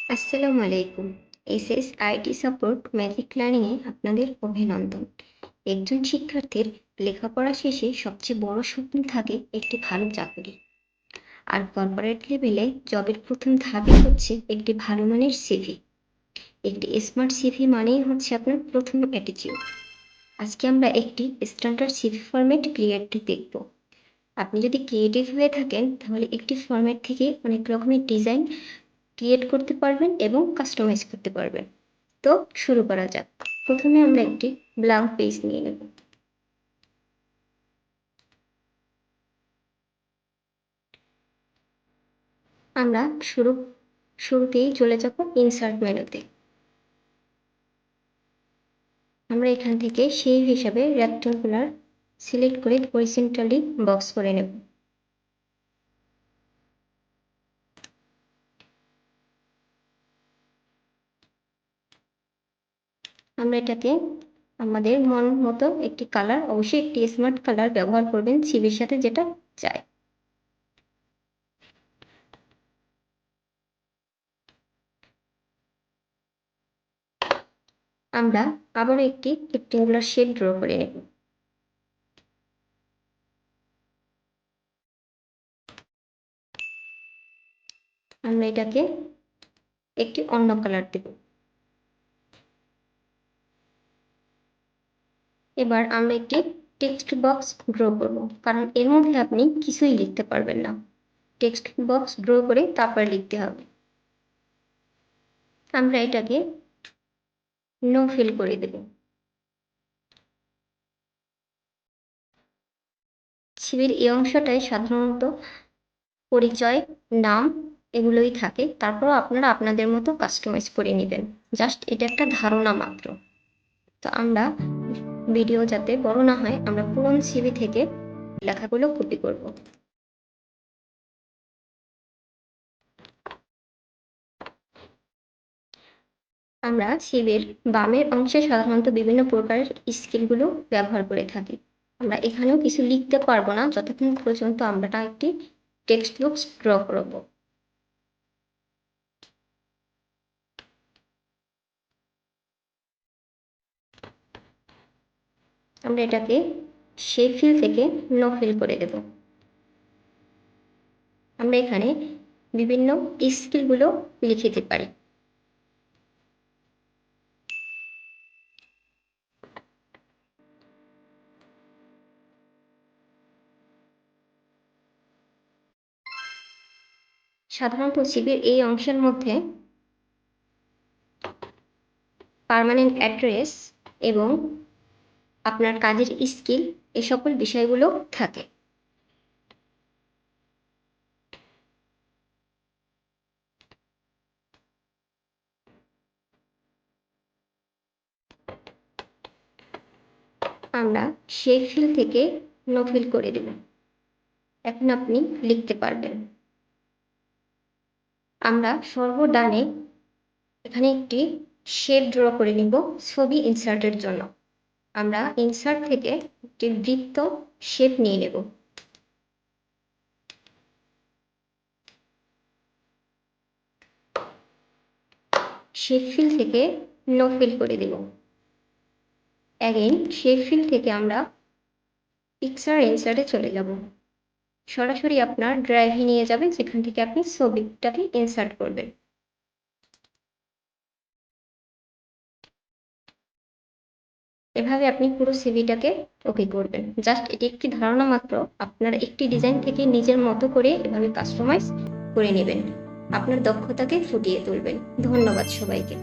আসসালামু আলাইকুম। SSIT support magic লার্নিংয়ে আপনাদের অভিনন্দন। একজন শিক্ষার্থীর লেখাপড়া শেষে সবচেয়ে বড় স্বপ্ন থাকে একটি ভালো চাকরি। আর কর্পোরেট লেভেলে জবের প্রথম ধাপই হচ্ছে একটি ভালো মানের সিভি। একটি স্মার্ট সিভি মানেই হচ্ছে আপনার প্রথম অ্যাটিটিউড। আজকে আমরা একটি স্ট্যান্ডার্ড সিভি ফরম্যাট ক্রিয়েট দেখব। আপনি যদি ক্রিয়েটিভ হয়ে থাকেন তাহলে একটি ফরম্যাট থেকে অনেক রকমের ডিজাইন ক্রিয়েট করতে পারবেন এবং কাস্টমাইজ করতে পারবেন। তো শুরু করা যাক। প্রথমে আমরা একটি ব্ল্যাঙ্ক পেজ নিয়ে নেব। আমরা শুরুতেই চলে যাব ইনসার্ট মেনুতে। আমরা এখান থেকে সেই হিসাবে রেক্ট্যাঙ্গুলার সিলেক্ট করে হরিজন্টালি বক্স করে নেব। আমরা এটাকে আমাদের মন মতো একটি কালার, অবশ্যই একটি স্মার্ট কালার ব্যবহার করবেন সিভির সাথে যেটা চাই। আমরা আবার একটি রেক্ট্যাঙ্গুলার শেপ ড্র করে নেব। আমরা এটাকে একটি অন্য কালার দেব। এবার আমরা একটি টেক্সট বক্স ড্র করব, কারণ এর মধ্যে আপনি কিছুই লিখতে পারবেন না। টেক্সট বক্স ড্র করে তারপর লিখতে হবে। আমরা এটাকে নো ফিল করে দেব। সিভির এই অংশটায় সাধারণত পরিচয়, নাম এগুলোই থাকে, তারপর আপনারা আপনাদের মতো কাস্টমাইজ করে নেবেন। জাস্ট এটা একটা ধারণা মাত্র। তো আমরা ভিডিও যাতে বড় না হয়, আমরা পুরনো সিভি থেকে লেখাগুলো কপি করব। আমরা সিভির বামের অংশে সাধারণত বিভিন্ন প্রকারের স্কেলগুলো ব্যবহার করে থাকি। আমরা এখানেও কিছু লিখতে পারবো না যতক্ষণ পর্যন্ত আমরা একটি টেক্সট বক্স ড্র করব। আমরা এটাকে শেপ ফিল থেকে নো ফিল করে দেব। আমরা এখানে বিভিন্ন স্কেলগুলো লিখে দিতে পারি। সাধারণত সিভির এই অংশের মধ্যে পার্মানেন্ট অ্যাড্রেস এবং আপনার কাজের স্কিল এই সকল বিষয়গুলো থাকে। আমরা শেপ ফিল থেকে নো ফিল করে দেব। এখন আপনি লিখতে পারবেন। আমরা সর্বডানে এখানে একটি শেপ ড্র করে নিব ছবি ইনসার্টের জন্য। আমরা ইনসার্ট থেকে একটি বৃত্ত শেপ নিয়ে নেব। শেপ ফিল থেকে নো ফিল করে দেব। অ্যাগেইন শেপ ফিল থেকে আমরা পিকচার ইনসার্টে চলে যাব। সরাসরি আপনার ড্রাইভে নিয়ে যাবে, যেখান থেকে আপনি ছবিটাকে ইনসার্ট করবেন। এভাবে আপনি পুরো সিভিটাকে ওকে করবেন। জাস্ট এটি একটি ধারণা মাত্র। আপনার একটি ডিজাইন থেকে নিজের মতো করে এভাবে কাস্টমাইজ করে নেবেন, আপনার দক্ষতাকে ফুটিয়ে তুলবেন। ধন্যবাদ সবাইকে।